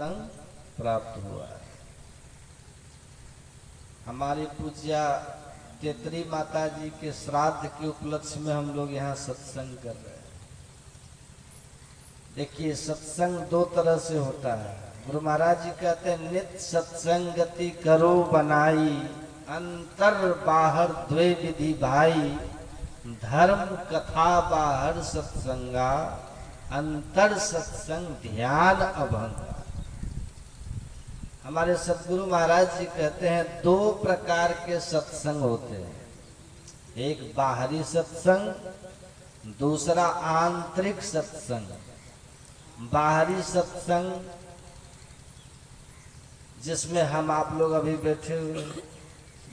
सत्संग प्राप्त हुआ है। हमारी पूज्या तेतरी माता जी के श्राद्ध के उपलक्ष्य में हम लोग यहाँ सत्संग कर रहे हैं। देखिए सत्संग दो तरह से होता है। गुरु महाराज जी कहते हैं नित्य सत्संगति करो बनाई, अंतर बाहर द्वे विधि भाई, धर्म कथा बाहर सत्संगा, अंतर सत्संग ध्यान अभंगा। हमारे सतगुरु महाराज जी कहते हैं दो प्रकार के सत्संग होते हैं, एक बाहरी सत्संग, दूसरा आंतरिक सत्संग। बाहरी सत्संग जिसमें हम आप लोग अभी बैठे हुए,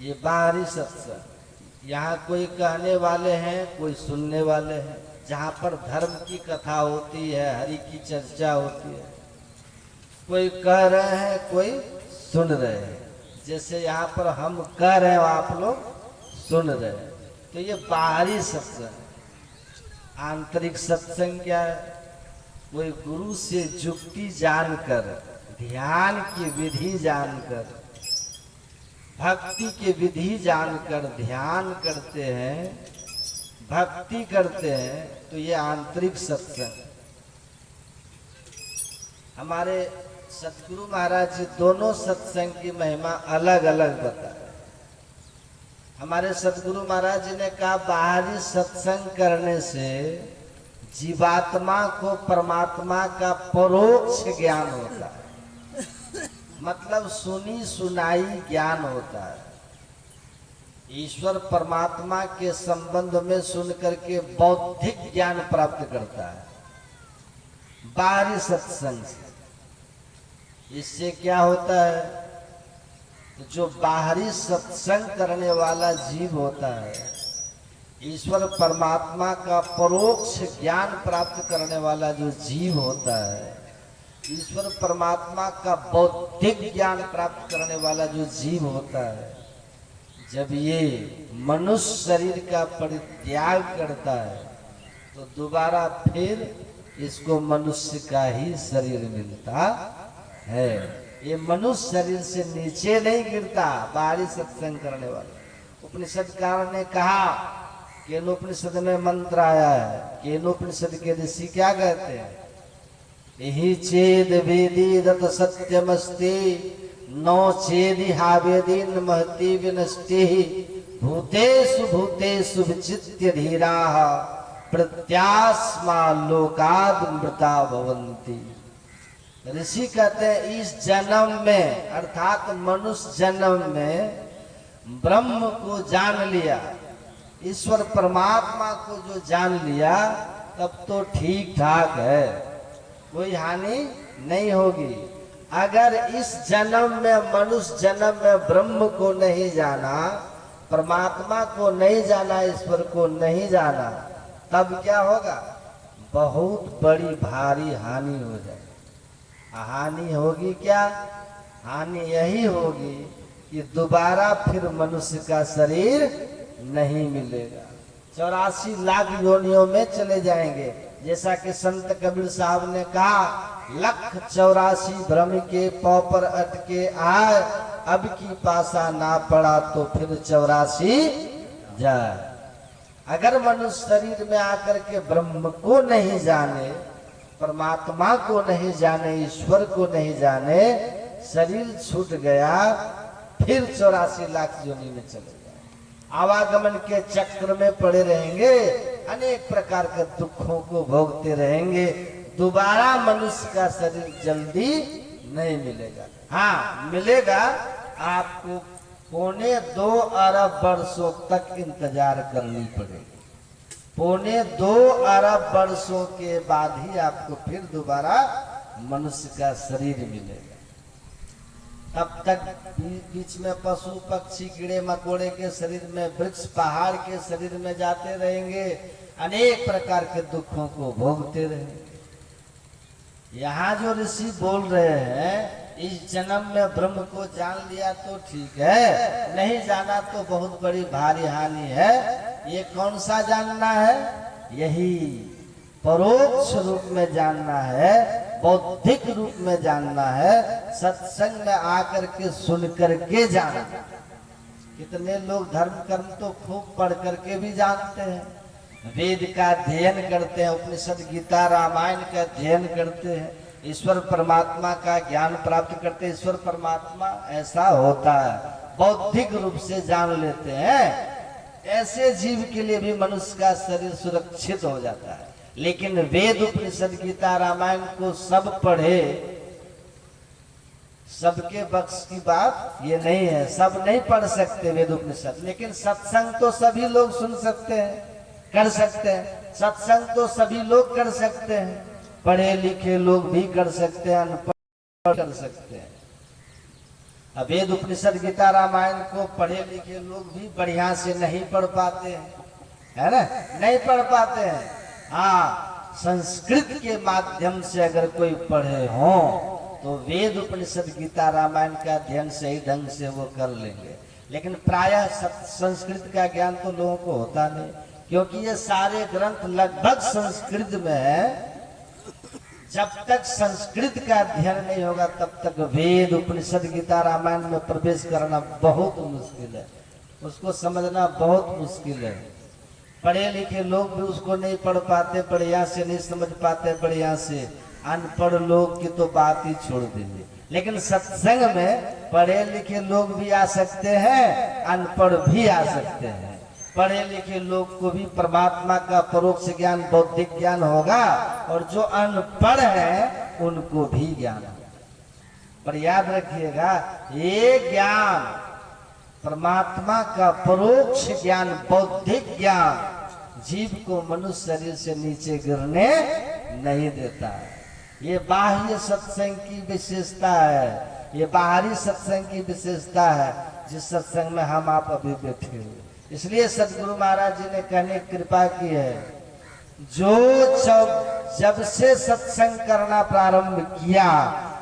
ये बाहरी सत्संग। यहाँ कोई कहने वाले हैं, कोई सुनने वाले हैं, जहाँ पर धर्म की कथा होती है, हरि की चर्चा होती है। कोई कह रहे हैं, कोई सुन रहे हैं। जैसे यहाँ पर हम कह रहे हैं, आप लोग सुन रहे हैं, तो ये बाहरी सत्संग। आंतरिक सत्संग क्या है? कोई गुरु से जुक्ति जानकर, ध्यान की विधि जानकर, भक्ति की विधि जानकर ध्यान करते हैं, भक्ति करते हैं, तो ये आंतरिक सत्संग। हमारे सतगुरु महाराज जी दोनों सत्संग की महिमा अलग अलग बताए। हमारे सतगुरु महाराज जी ने कहा बाहरी सत्संग करने से जीवात्मा को परमात्मा का परोक्ष ज्ञान होता है, मतलब सुनी सुनाई ज्ञान होता है। ईश्वर परमात्मा के संबंध में सुन करके बौद्धिक ज्ञान प्राप्त करता है बाहरी सत्संग से। इससे क्या होता है? तो जो बाहरी सत्संग करने वाला जीव होता है, ईश्वर परमात्मा का परोक्ष ज्ञान प्राप्त करने वाला जो जीव होता है, ईश्वर परमात्मा का बौद्धिक ज्ञान प्राप्त करने वाला जो जीव होता है, जब ये मनुष्य शरीर का परित्याग करता है तो दोबारा फिर इसको मनुष्य का ही शरीर मिलता है। ये मनुष्य शरीर से नीचे नहीं गिरता बाहरी सत्संग करने वाला। उपनिषदकार ने कहा, केनोपनिषद में मंत्र आया है, केनोपनिषद के ऋषि क्या कहते हैं? यही चेद वेदी दत सत्यमस्ति, नो चेदि हावेदीन महति विनष्टि, भूतेषु भूतेषु विचित्य धीराः, प्रत्यास्मा लोकाद मृता भवन्ति। ऋषि कहते हैं इस जन्म में, अर्थात मनुष्य जन्म में ब्रह्म को जान लिया, ईश्वर परमात्मा को जो जान लिया, तब तो ठीक ठाक है, कोई हानि नहीं होगी। अगर इस जन्म में, मनुष्य जन्म में ब्रह्म को नहीं जाना, परमात्मा को नहीं जाना, ईश्वर को नहीं जाना, तब क्या होगा? बहुत बड़ी भारी हानि हो जाएगी। हानि होगी क्या? हानि यही होगी कि दोबारा फिर मनुष्य का शरीर नहीं मिलेगा, 84 लाख योनियों में चले जाएंगे। जैसा कि संत कबीर साहब ने कहा, 184 भ्रम के पौ पर अटके आए, अब की पासा ना पड़ा तो फिर 84 जाए। अगर मनुष्य शरीर में आकर के ब्रह्म को नहीं जाने, परमात्मा को नहीं जाने, ईश्वर को नहीं जाने, शरीर छूट गया, फिर 84 लाख योनि में चले जाए, आवागमन के चक्र में पड़े रहेंगे, अनेक प्रकार के दुखों को भोगते रहेंगे। दोबारा मनुष्य का शरीर जल्दी नहीं मिलेगा। हाँ मिलेगा, आपको 2.25 अरब वर्षों तक इंतजार करनी पड़ेगी। 2.25 अरब वर्षों के बाद ही आपको फिर दोबारा मनुष्य का शरीर मिलेगा। तब तक बीच में पशु पक्षी कीड़े मकोड़े के शरीर में, वृक्ष पहाड़ के शरीर में जाते रहेंगे, अनेक प्रकार के दुखों को भोगते रहेंगे। यहाँ जो ऋषि बोल रहे हैं, इस जन्म में ब्रह्म को जान लिया तो ठीक है, नहीं जाना तो बहुत बड़ी भारी हानि है। ये कौन सा जानना है? यही परोक्ष रूप में जानना है बौद्धिक रूप में जानना है, सत्संग में आकर के सुन करके जानना। कितने लोग धर्म कर्म तो खूब पढ़ करके भी जानते हैं, वेद का अध्ययन करते हैं, उपनिषद गीता रामायण का अध्ययन करते हैं, ईश्वर परमात्मा का ज्ञान प्राप्त करते हैं। ईश्वर परमात्मा ऐसा होता है, बौद्धिक रूप से जान लेते हैं। ऐसे जीव के लिए भी मनुष्य का शरीर सुरक्षित हो जाता है। लेकिन वेद उपनिषद गीता रामायण को सब पढ़े, सबके बख्श की बात ये नहीं है, सब नहीं पढ़ सकते वेद उपनिषद। लेकिन सत्संग तो सभी लोग सुन सकते हैं, कर सकते हैं। सत्संग तो सभी लोग कर सकते हैं, पढ़े लिखे लोग भी कर सकते हैं, अनपढ़ कर सकते हैं। अब वेद उपनिषद गीता रामायण को पढ़े लिखे लोग भी बढ़िया से नहीं पढ़ पाते हैं, है ना, नहीं पढ़ पाते हैं। हाँ, संस्कृत के माध्यम से अगर कोई पढ़े हो तो वेद उपनिषद गीता रामायण का अध्ययन सही ढंग से वो कर लेंगे। लेकिन प्रायः संस्कृत का ज्ञान तो लोगों को होता नहीं, क्योंकि ये सारे ग्रंथ लगभग संस्कृत में है। जब तक संस्कृत का अध्ययन नहीं होगा तब तक वेद उपनिषद गीता रामायण में प्रवेश करना बहुत मुश्किल है, उसको समझना बहुत मुश्किल है। पढ़े लिखे लोग भी उसको नहीं पढ़ पाते, बढ़िया से नहीं समझ पाते बढ़िया से। अनपढ़ लोग की तो बात ही छोड़ दीजिए। लेकिन सत्संग में पढ़े लिखे लोग भी आ सकते हैं, अनपढ़ भी आ सकते हैं। पढ़े लिखे लोग को भी परमात्मा का परोक्ष ज्ञान, बौद्धिक ज्ञान होगा, और जो अनपढ़ है उनको भी ज्ञान होगा। पर याद रखिएगा, ये ज्ञान परमात्मा का परोक्ष ज्ञान, बौद्धिक ज्ञान जीव को मनुष्य शरीर से नीचे गिरने नहीं देता है। ये बाह्य सत्संग की विशेषता है, ये बाहरी सत्संग की विशेषता है, जिस सत्संग में हम आप अभी बैठे हुए। इसलिए सदगुरु महाराज जी ने कहने की कृपा की है, जो जब से सत्संग करना प्रारंभ किया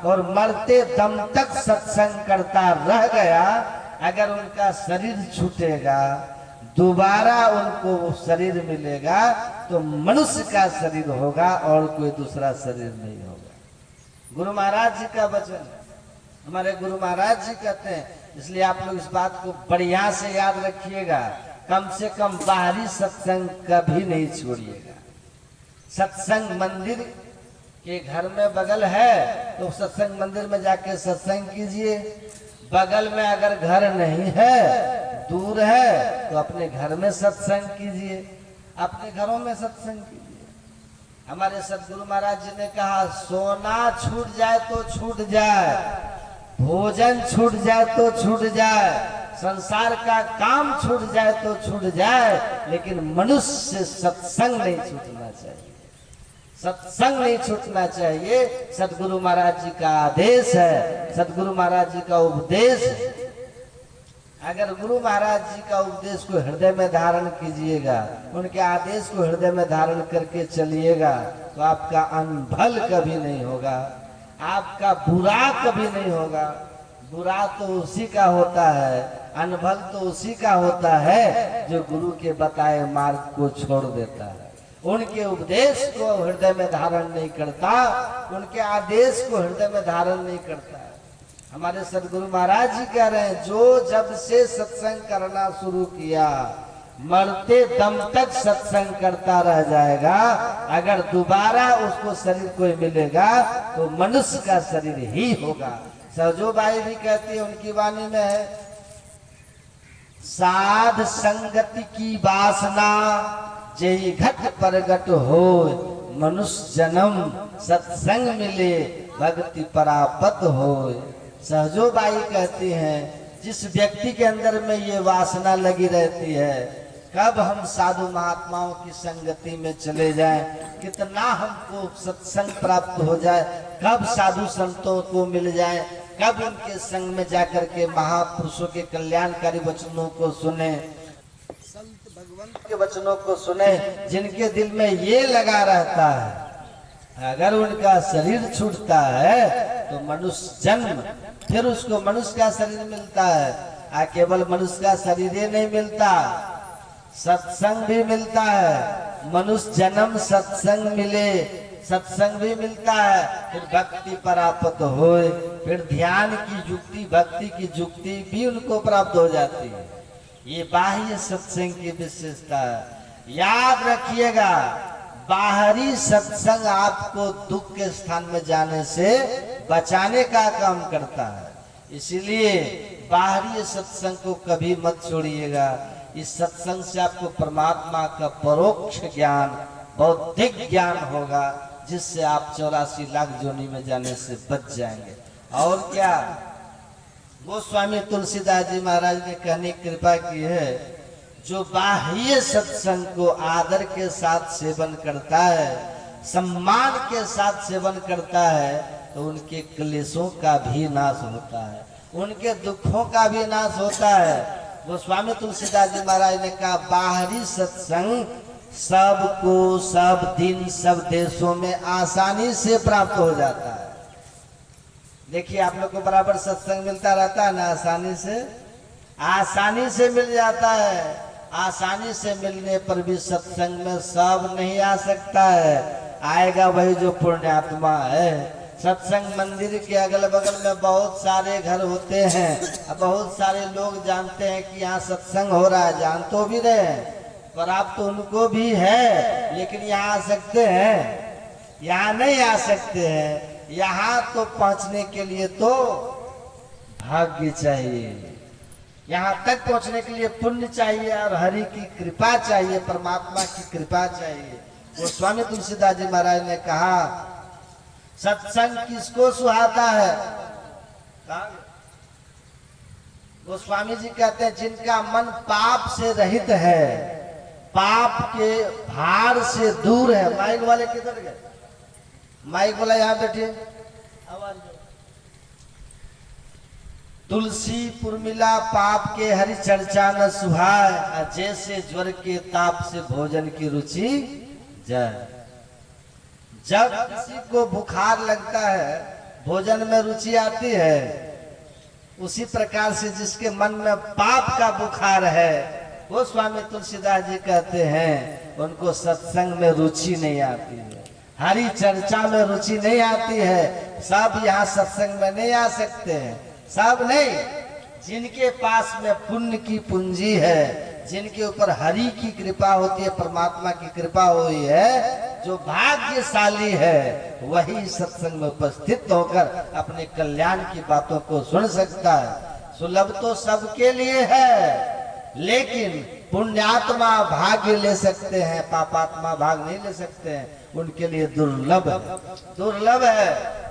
और मरते दम तक सत्संग करता रह गया, अगर उनका शरीर छूटेगा, दोबारा उनको वो शरीर मिलेगा तो मनुष्य का शरीर होगा और कोई दूसरा शरीर नहीं होगा। गुरु महाराज जी का वचन, हमारे गुरु महाराज जी कहते हैं। इसलिए आप लोग इस बात को बढ़िया से याद रखिएगा, कम से कम बाहरी सत्संग कभी नहीं छोड़िएगा। सत्संग मंदिर के घर में बगल है तो सत्संग मंदिर में जाके सत्संग कीजिए। बगल में अगर घर नहीं है, दूर है, तो अपने घर में सत्संग कीजिए, अपने घरों में सत्संग कीजिए। हमारे सदगुरु महाराज जी ने कहा, सोना छूट जाए तो छूट जाए, भोजन छूट जाए तो छूट जाए, संसार का काम छूट जाए तो छूट जाए, लेकिन मनुष्य से सत्संग नहीं छूटना चाहिए। सत्संग नहीं छूटना चाहिए। सदगुरु महाराज जी का आदेश है, सदगुरु महाराज जी का उपदेश है। अगर गुरु महाराज जी का उपदेश को हृदय में धारण कीजिएगा, उनके आदेश को हृदय में धारण करके चलिएगा, तो आपका अनभल कभी नहीं होगा, आपका बुरा कभी नहीं होगा। बुरा तो उसी का होता है, अनभल तो उसी का होता है जो गुरु के बताए मार्ग को छोड़ देता है, उनके उपदेश को हृदय में धारण नहीं करता, उनके आदेश को हृदय में धारण नहीं करता। हमारे सदगुरु महाराज जी कह रहे हैं, जो जब से सत्संग करना शुरू किया, मरते दम तक सत्संग करता रह जाएगा, अगर दोबारा उसको शरीर कोई मिलेगा तो मनुष्य का शरीर ही होगा। सजोबाई भी कहती है, उनकी वाणी में है, साध संगति की वासना जय घट प्रगट हो, मनुष्य जन्म सत्संग मिले भक्ति परापत हो। सहजोबाई कहती हैं, जिस व्यक्ति के अंदर में ये वासना लगी रहती है, कब हम साधु महात्माओं की संगति में चले जाएं, कितना हमको सत्संग प्राप्त हो जाए, कब साधु संतों को मिल जाए, कब उनके संग में जाकर के महापुरुषों के कल्याणकारी वचनों को सुने, संत भगवंत के वचनों को सुने, जिनके दिल में ये लगा रहता है। अगर उनका शरीर छूटता है तो मनुष्य जन्म, फिर उसको मनुष्य का शरीर मिलता है। केवल मनुष्य का शरीर ही नहीं मिलता, सत्संग भी मिलता है। मनुष्य जन्म सत्संग मिले, सत्संग भी मिलता है, फिर भक्ति प्राप्त होए, फिर ध्यान की युक्ति, भक्ति की युक्ति भी उनको प्राप्त हो जाती है। ये बाह्य सत्संग की विशेषता है। याद रखिएगा, बाहरी सत्संग आपको दुख के स्थान में जाने से बचाने का काम करता है, इसलिए बाहरी सत्संग को कभी मत छोड़िएगा। इस सत्संग से आपको परमात्मा का परोक्ष ज्ञान, बौद्धिक ज्ञान होगा, जिससे आप 84 लाख जोनी में जाने से बच जाएंगे। और क्या, गोस्वामी तुलसीदास जी महाराज ने कहने की कृपा की है, जो बाह्य सत्संग को आदर के साथ सेवन करता है, सम्मान के साथ सेवन करता है, तो उनके क्लेशों का भी नाश होता है, उनके दुखों का भी नाश होता है। गोस्वामी तुलसीदास जी महाराज ने कहा, बाहरी सत्संग सबको सब दिन सब देशों में आसानी से प्राप्त हो जाता है। देखिए, आप लोग को बराबर सत्संग मिलता रहता है ना, आसानी से मिल जाता है। आसानी से मिलने पर भी सत्संग में सब नहीं आ सकता है, आएगा वही जो पुण्यात्मा है। सत्संग मंदिर के अगल बगल में बहुत सारे घर होते हैं, बहुत सारे लोग जानते हैं कि यहाँ सत्संग हो रहा है, जान तो भी रहे हैं, पर आप तो उनको भी है, लेकिन यहाँ आ सकते हैं? यहाँ नहीं आ सकते हैं। यहाँ तो पहुँचने के लिए तो भाग्य चाहिए, यहाँ तक पहुँचने के लिए पुण्य चाहिए और हरि की कृपा चाहिए, परमात्मा की कृपा चाहिए। गोस्वामी तुलसीदास जी महाराज ने कहा, सत्संग किसको सुहाता है? गोस्वामी जी कहते हैं, जिनका मन पाप से रहित है, पाप के भार से दूर है। माइक वाले किधर गए? माइक वाला यहाँ बैठिए, आवाज। तुलसी पुरमिला पाप के हरि चर्चा न सुहाय, जैसे ज्वर के ताप से भोजन की रुचि जाए। जब किसी को बुखार लगता है, भोजन में रुचि आती है, उसी प्रकार से जिसके मन में पाप का बुखार है, वो स्वामी तुलसीदास जी कहते हैं, उनको सत्संग में रुचि नहीं आती है, हरि चर्चा में रुचि नहीं आती है। सब यहाँ सत्संग में नहीं आ सकते हैं, सब नहीं। जिनके पास में पुण्य की पूंजी है, जिनके ऊपर हरि की कृपा होती है, परमात्मा की कृपा हुई है, जो भाग्यशाली है, वही सत्संग में उपस्थित होकर अपने कल्याण की बातों को सुन सकता है। सुलभ तो सबके लिए है, लेकिन पुण्यात्मा भाग्य ले सकते हैं, पापात्मा भाग नहीं ले सकते हैं, उनके लिए दुर्लभ है, दुर्लभ है।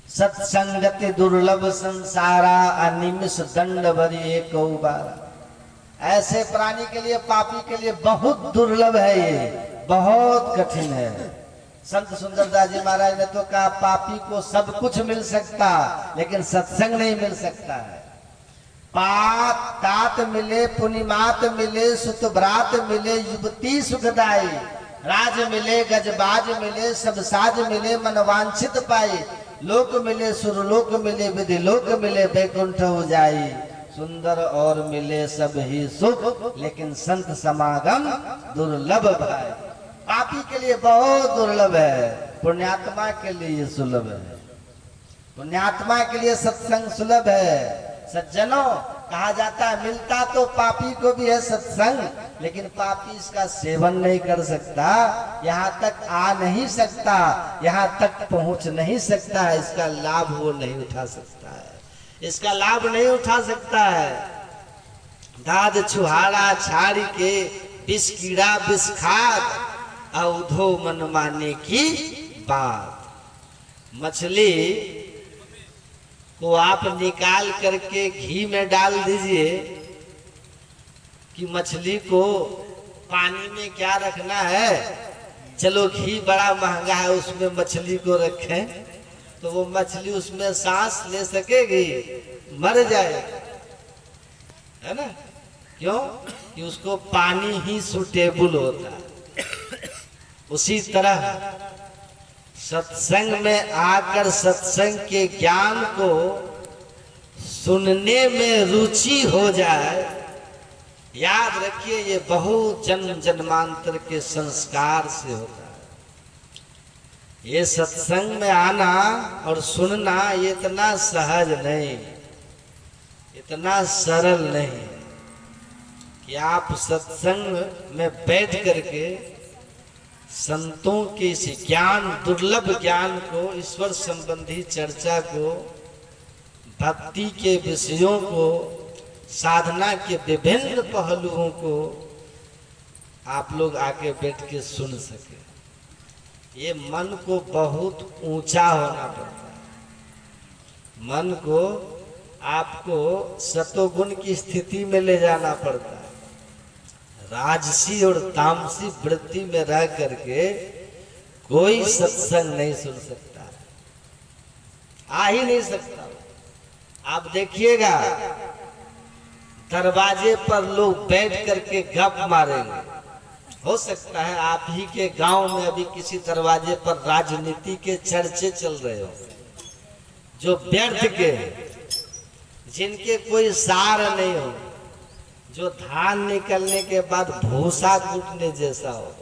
सत्संगति दुर्लभ संसारा, अनिमिष दंड भरी एक बार। ऐसे प्राणी के लिए, पापी के लिए बहुत दुर्लभ है, ये बहुत कठिन है। संत सुंदरदास जी महाराज ने तो कहा, पापी को सब कुछ मिल सकता, लेकिन सत्संग नहीं मिल सकता है। पात तात मिले, पुनिमात मिले, सुतभ्रात मिले, युवती सुखदाई, राज मिले, गजबाज मिले, सब साज मिले, मनवांछित पाई, लोक मिले, सुरलोक मिले, विधि लोक मिले, बैकुंठ हो जाई, सुंदर और मिले सब ही सुख, लेकिन संत समागम दुर्लभ भाई। पापी के लिए बहुत दुर्लभ है, पुण्यात्मा के लिए सुलभ है, पुण्यात्मा के लिए सत्संग सुलभ है। सज्जनों, कहा जाता है, मिलता तो पापी को भी है सत्संग, लेकिन पापी इसका सेवन नहीं कर सकता, यहाँ तक आ नहीं सकता, यहाँ तक पहुँच नहीं सकता है, इसका लाभ वो नहीं उठा सकता है, इसका लाभ नहीं उठा सकता है। दाद छुहारा छाड़ी के, विष कीड़ा विष खाद, अवधो मन माने की बात। मछली को आप निकाल करके घी में डाल दीजिए कि मछली को पानी में क्या रखना है, चलो घी बड़ा महंगा है उसमें मछली को रखें, तो वो मछली उसमें सांस ले सकेगी? मर जाएगी, है ना? क्यों? कि उसको पानी ही सूटेबल होता है। उसी तरह सत्संग में आकर सत्संग के ज्ञान को सुनने में रुचि हो जाए, याद रखिए, ये बहुत जन्म जन्मांतर के संस्कार से होता है। ये सत्संग में आना और सुनना ये इतना सहज नहीं, इतना सरल नहीं कि आप सत्संग में बैठ करके संतों के इस ज्ञान, दुर्लभ ज्ञान को, ईश्वर संबंधी चर्चा को, भक्ति के विषयों को, साधना के विभिन्न पहलुओं को आप लोग आके बैठ के सुन सके। ये मन को बहुत ऊंचा होना पड़ता है। मन को आपको सतोगुण की स्थिति में ले जाना पड़ता है। राजसी और तामसी वृत्ति में रह करके कोई सत्संग नहीं सुन सकता, आ ही नहीं सकता। आप देखिएगा दरवाजे पर लोग बैठ करके गप मारेंगे। हो सकता है आप ही के गांव में अभी किसी दरवाजे पर राजनीति के चर्चे चल रहे हो, जो व्यर्थ के, जिनके कोई सार नहीं हो, जो धान निकलने के बाद भूसा कूटने जैसा हो,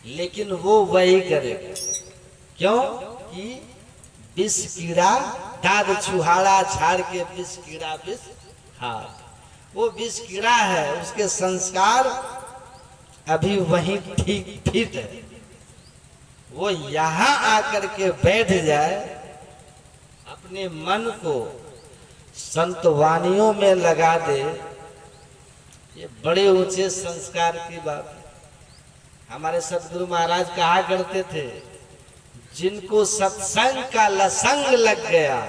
लेकिन वो वही करेगा। क्यों कि विष कीड़ा दाद छुहाड़ा छाड़ के विष कीड़ा विष, हाँ वो विष कीड़ा है, उसके संस्कार अभी वहीं ठीक फिट है। वो यहाँ आकर के बैठ जाए, अपने मन को संतवानियों में लगा दे, ये बड़े ऊंचे संस्कार की बात है। हमारे सतगुरु महाराज कहा करते थे, जिनको सत्संग का लसंग लग गया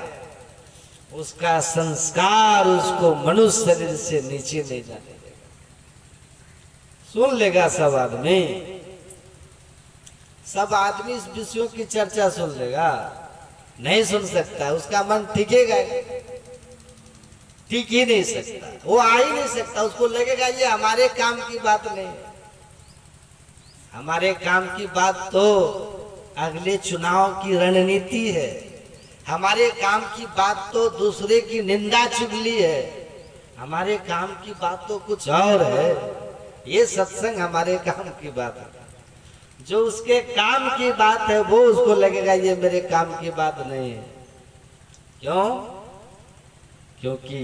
उसका संस्कार उसको मनुष्य शरीर से नीचे नहीं जाने देगा। सुन लेगा सब आदमी, सब आदमी इस विषयों की चर्चा सुन लेगा, नहीं सुन सकता, उसका मन टिकेगा, टिक ही नहीं सकता, वो आ ही नहीं सकता। उसको लगेगा ये हमारे काम की बात नहीं है। हमारे काम की बात तो अगले चुनाव की रणनीति है। हमारे काम की बात तो दूसरे की निंदा चुगली है। हमारे काम की बात तो कुछ और है। ये सत्संग हमारे काम की बात है। जो उसके काम की बात है वो उसको लगेगा ये मेरे काम की बात नहीं है। क्यों? क्योंकि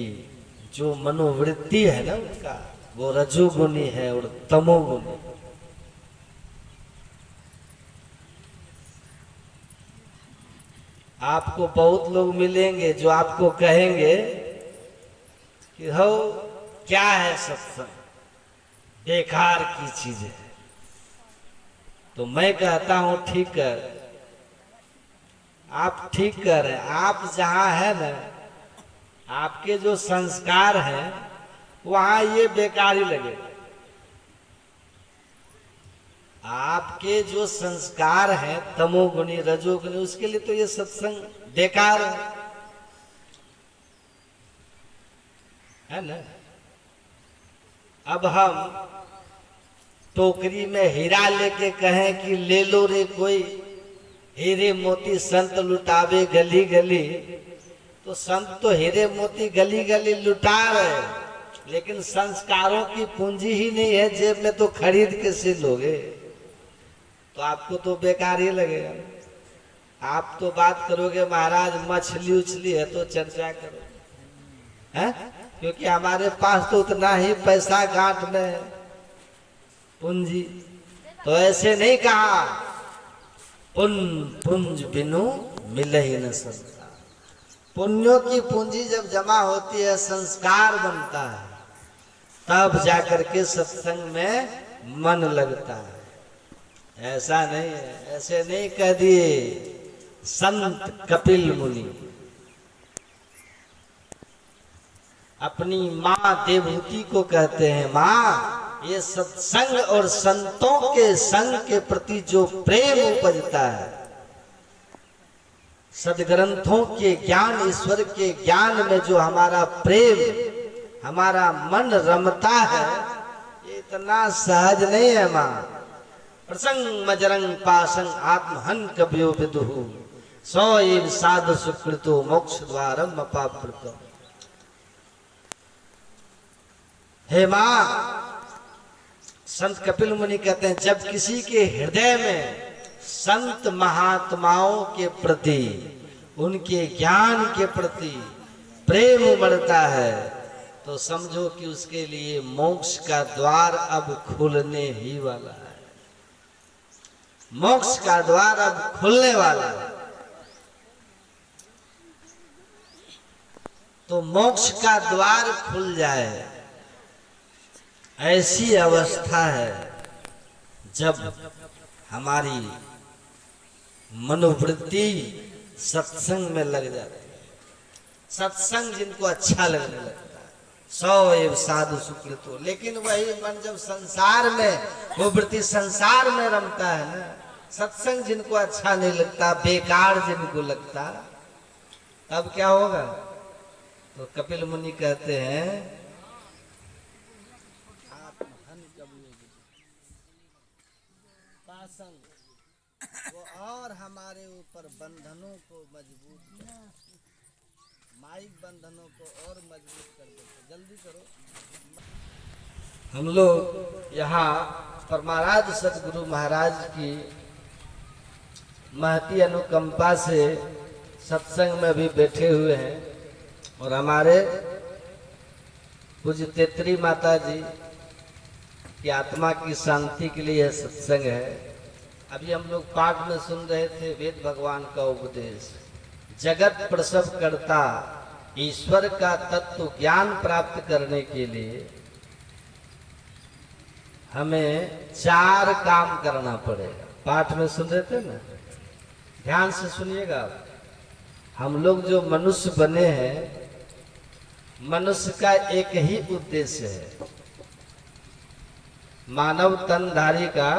जो मनोवृत्ति है ना उसका, वो रजोगुणी है और तमोगुणी। आपको बहुत लोग मिलेंगे जो आपको कहेंगे कि हो क्या है सत्संग, बेकार की चीज है। तो मैं कहता हूं ठीक कर, आप ठीक कर रहे हैं। आप जहां है ना, आपके जो संस्कार हैं वहां ये बेकार ही लगेगा। आपके जो संस्कार हैं तमोगुणी रजोगुणी, उसके लिए तो ये सत्संग बेकार है ना। अब हम टोकरी में हीरा लेके कहें कि ले लो रे कोई, हीरे मोती संत लुटावे गली गली, तो संत तो हीरे मोती गली गली लुटा रहे, लेकिन संस्कारों की पूंजी ही नहीं है जेब में, तो खरीद कैसे लोगे? तो आपको तो बेकार ही लगेगा। आप तो बात करोगे महाराज मछली उछली है तो चर्चा करो, है? क्योंकि हमारे पास तो उतना ही पैसा गांठ में है, पूंजी। तो ऐसे नहीं कहा, पुंज बिनु मिले ही न संस्कार। पुण्यों की पूंजी जब जमा होती है, संस्कार बनता है, तब जाकर के सत्संग में मन लगता है। ऐसा नहीं है, ऐसे नहीं कह दिए संत कपिल मुनि। अपनी माँ देवहूति को कहते हैं, माँ ये सत्संग और संतों के संग के प्रति जो प्रेम उपजता है, सदग्रंथों के ज्ञान, ईश्वर के ज्ञान में जो हमारा प्रेम, हमारा मन रमता है, ये इतना सहज नहीं है माँ। प्रसंग मजरंग पासंग आत्महन कव्यो विदुहु, सौ एव साध सुकृतो मोक्ष द्वारम अपावृतो। हे माँ, संत कपिल मुनि कहते हैं, जब किसी के हृदय में संत महात्माओं के प्रति, उनके ज्ञान के प्रति प्रेम बढ़ता है, तो समझो कि उसके लिए मोक्ष का द्वार अब खुलने ही वाला है। मोक्ष का द्वार अब खुलने वाला है। तो मोक्ष का द्वार खुल जाए, ऐसी अवस्था है जब हमारी मनोवृत्ति सत्संग में लग जाती है। सत्संग जिनको अच्छा लगने लगता है, सौ एव साधु सुकृत हो। लेकिन वही मन जब संसार में, वो वृत्ति संसार में रमता है ना, सत्संग जिनको अच्छा नहीं लगता, बेकार जिनको लगता, तब क्या होगा? तो कपिल मुनि कहते हैं वो और हमारे ऊपर बंधनों को मजबूत कर, माइक बंधनों को और मजबूत कर देते। जल्दी करो। हम लोग यहाँ परमाराध्य सदगुरु महाराज की महती अनुकंपा से सत्संग में भी बैठे हुए हैं, और हमारे पूज्य तेत्री माता जी की आत्मा की शांति के लिए सत्संग है। अभी हम लोग पाठ में सुन रहे थे वेद भगवान का उपदेश, जगत प्रसव करता ईश्वर का तत्व ज्ञान प्राप्त करने के लिए हमें 4 काम करना पड़ेगा। पाठ में सुन रहे थे ना, ध्यान से सुनिएगा। हम लोग जो मनुष्य बने हैं, मनुष्य का एक ही उद्देश्य है, मानव तनधारी का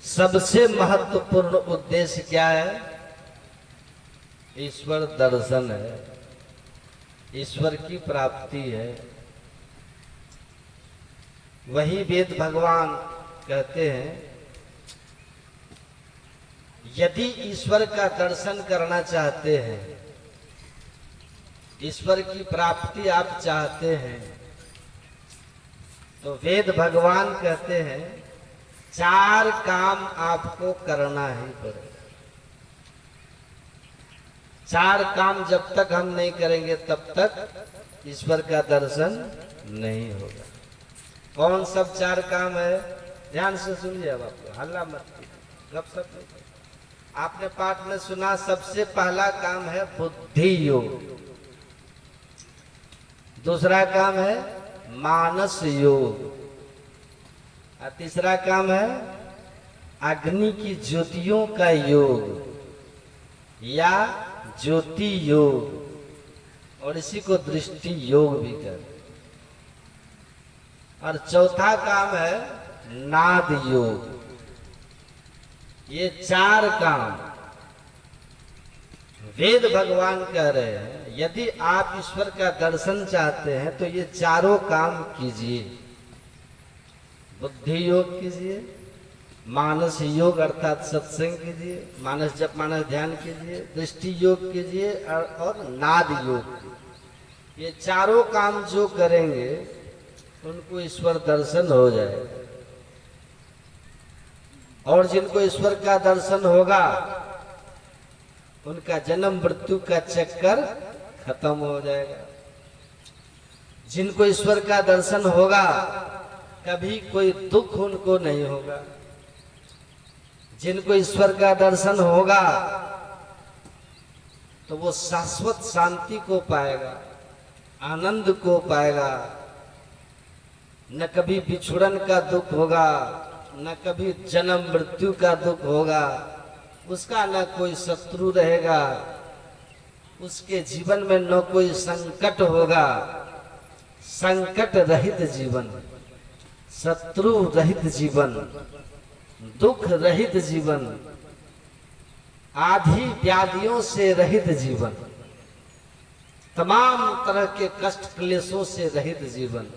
सबसे महत्वपूर्ण उद्देश्य क्या है? ईश्वर दर्शन है, ईश्वर की प्राप्ति है। वही वेद भगवान कहते हैं, यदि ईश्वर का दर्शन करना चाहते हैं, ईश्वर की प्राप्ति आप चाहते हैं, तो वेद भगवान कहते हैं 4 काम आपको करना ही पड़ेगा। 4 काम जब तक हम नहीं करेंगे तब तक ईश्वर का दर्शन नहीं होगा। कौन सब 4 काम है? ध्यान से सुनिए। अब आपको हल्ला मत कीजिए, गपशप नहीं करिए। आपने पाठ में सुना, सबसे पहला काम है बुद्धि योग, दूसरा काम है मानस योग, और तीसरा काम है अग्नि की ज्योतियों का योग या ज्योति योग, और इसी को दृष्टि योग भी कहते हैं। और चौथा काम है नाद योग। ये 4 काम वेद भगवान कह रहे हैं, यदि आप ईश्वर का दर्शन चाहते हैं तो ये 4 काम कीजिए। बुद्धि योग कीजिए, मानस योग अर्थात सत्संग कीजिए, मानस जप मानस ध्यान कीजिए, दृष्टि योग कीजिए, और नाद योग। ये 4 काम जो करेंगे उनको ईश्वर दर्शन हो जाएगा। और जिनको ईश्वर का दर्शन होगा उनका जन्म मृत्यु का चक्कर खत्म हो जाएगा। जिनको ईश्वर का दर्शन होगा कभी कोई दुख उनको नहीं होगा। जिनको ईश्वर का दर्शन होगा तो वो शाश्वत शांति को पाएगा, आनंद को पाएगा। न कभी बिछुड़न का दुख होगा, न कभी जन्म मृत्यु का दुख होगा, उसका न कोई शत्रु रहेगा, उसके जीवन में न कोई संकट होगा। संकट रहित जीवन, शत्रु रहित जीवन, दुख रहित जीवन, आदि व्याधियों से रहित जीवन, तमाम तरह के कष्ट क्लेशों से रहित जीवन,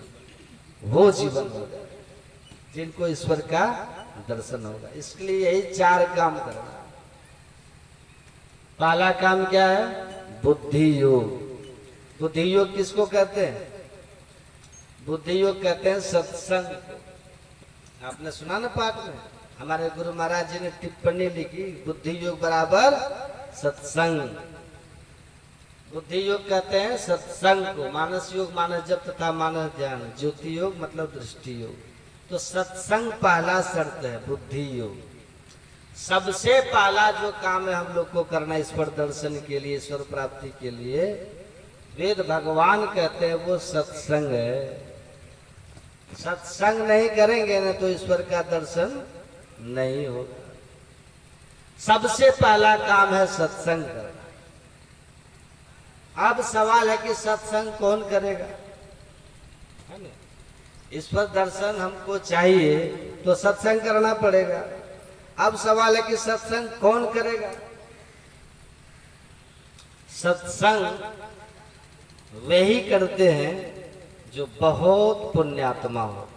वो जीवन होगा जिनको ईश्वर का दर्शन होगा। इसके लिए यही 4 काम करना। पहला काम क्या है? बुद्धि योग। बुद्धि योग किसको कहते हैं? बुद्धि योग कहते हैं सत्संग को, आपने सुना ना पाठ में, हमारे गुरु महाराज जी ने टिप्पणी लिखी, बुद्धि योग बराबर सत्संग। बुद्धि योग कहते हैं सत्संग को, मानस योग मानस जप तथा मानस ध्यान, ज्योति योग मतलब दृष्टि योग। तो सत्संग पहला शर्त है बुद्धि योग। सबसे पहला जो काम है हम लोग को करना ईश्वर दर्शन के लिए, ईश्वर प्राप्ति के लिए, वेद भगवान कहते हैं वो सत्संग है। सत्संग नहीं करेंगे ना तो ईश्वर का दर्शन नहीं होगा। सबसे पहला काम है सत्संग करना। अब सवाल है कि सत्संग कौन करेगा, है ना? ईश्वर दर्शन हमको चाहिए तो सत्संग करना पड़ेगा। अब सवाल है कि सत्संग कौन करेगा। सत्संग वही करते हैं जो बहुत पुण्यात्मा हो।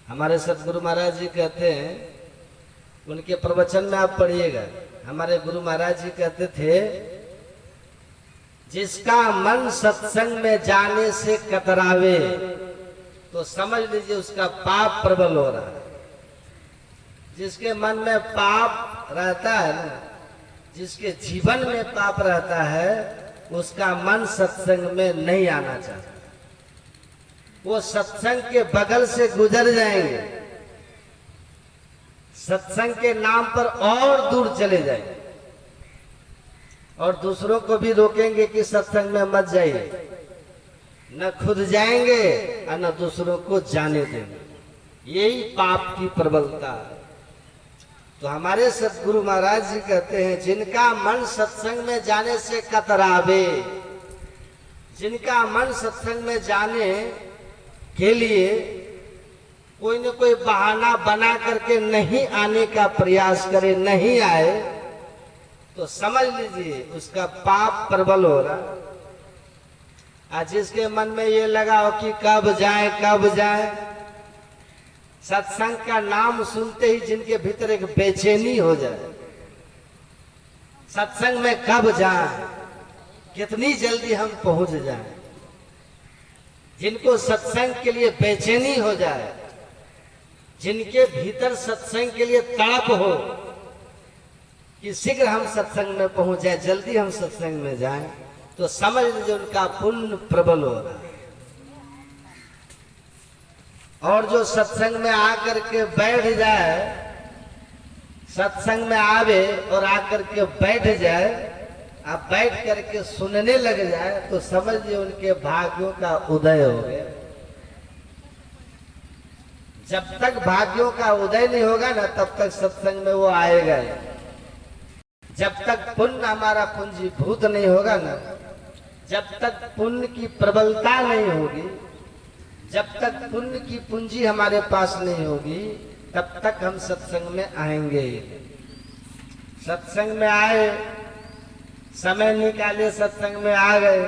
हमारे सतगुरु महाराज जी कहते हैं, उनके प्रवचन में आप पढ़िएगा, हमारे गुरु महाराज जी कहते थे, जिसका मन सत्संग में जाने से कतरावे तो समझ लीजिए उसका पाप प्रबल हो रहा है। जिसके मन में पाप रहता है ना, जिसके जीवन में पाप रहता है, उसका मन सत्संग में नहीं आना चाहता। वो सत्संग के बगल से गुजर जाएंगे, सत्संग के नाम पर और दूर चले जाएंगे और दूसरों को भी रोकेंगे कि सत्संग में मत जाइए। न खुद जाएंगे और न दूसरों को जाने देंगे। यही पाप की प्रबलता है। तो हमारे सतगुरु महाराज जी कहते हैं, जिनका मन सत्संग में जाने से कतरावे, जिनका मन सत्संग में जाने के लिए कोई न कोई बहाना बना करके नहीं आने का प्रयास करे, नहीं आए, तो समझ लीजिए उसका पाप प्रबल हो रहा। आज जिसके मन में ये लगा हो कि कब जाए कब जाए, सत्संग का नाम सुनते ही जिनके भीतर एक बेचैनी हो जाए, सत्संग में कब जाए, कितनी जल्दी हम पहुंच जाएं, जिनको सत्संग के लिए बेचैनी हो जाए, जिनके भीतर सत्संग के लिए तड़प हो कि शीघ्र हम सत्संग में पहुंच जाए, जल्दी हम सत्संग में जाएं, तो समझ लीजिए उनका पुण्य प्रबल हो रहा है। और जो सत्संग में आकर के बैठ जाए, सत्संग में आवे और आकर के बैठ जाए, अब बैठ करके सुनने लग जाए, तो समझिए उनके भाग्यों का उदय हो गया। जब तक भाग्यों का उदय नहीं होगा ना, तब तक सत्संग में वो आएगा। जब तक पुण्य हमारा पूंजीभूत नहीं होगा ना, जब तक पुण्य की प्रबलता नहीं होगी, जब तक पुण्य की पूंजी हमारे पास नहीं होगी, तब तक हम सत्संग में आएंगे। सत्संग में आए, समय निकाले, सत्संग में आ गए,